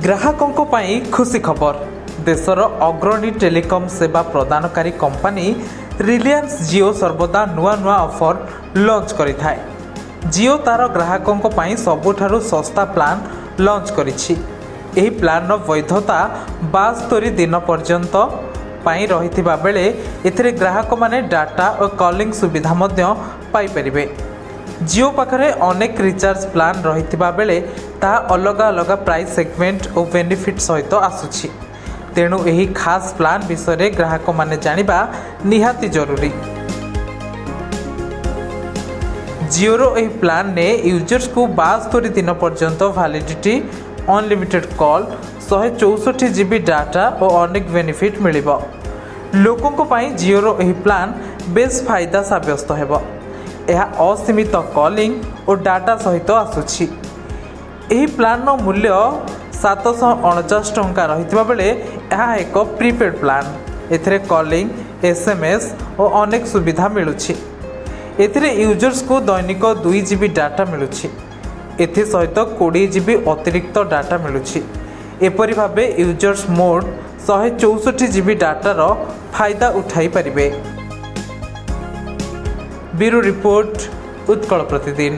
ग्राहकों पाई खुशी खबर। देशर अग्रणी टेलीकॉम सेवा प्रदानकारी कंपनी रिलायंस जियो सर्वदा नुआ नुआ ऑफर लॉन्च करिथाय। जियो तार ग्राहकों पाई सबुठारु सस्ता प्लान लॉन्च करिछि। एही प्लान वैधता 72 दिन पर्यंत पाई रहिथिबा बेले एथिरे ग्राहक माने डाटा और कॉलिंग सुविधा मध्य पाई परिबे। जियो पाखरे अनेक रिचार्ज प्लान रहिथिबा बेले ता अलग अलग प्राइस सेगमेंट और बेनिफिट सहित आसुछि। तेणु एही खास प्लान विषय ग्राहक माने जानिबा निहाती जरूरी। जियोरो एही प्लान ने यूजर्स को 72 दिन पर्यंत validity, unlimited call, 164 GB data और अनेक बेनिफिट मिलिबो। लोकों पाई जियोरो एही प्लान बेस फायदा साब्यस्त हेबो। यह असीमित कॉलिंग और डाटा सहित आसुछि। एही प्लान मूल्य 749 टंका रहितबा बेले यह एक प्रीपेड प्लान। एथिरे कॉलिंग, SMS और अनेक सुविधा मिलुछि। एथिरे यूजर्स को दैनिक 2 GB डाटा मिलुछि। एथि सहित 20 GB अतिरिक्त डाटा मिलुछि। एपरि भाबे यूजर्स मोड 164 GB डाटार फायदा उठाई परिबे। ब्यूरो रिपोर्ट, उत्कल प्रतिदिन।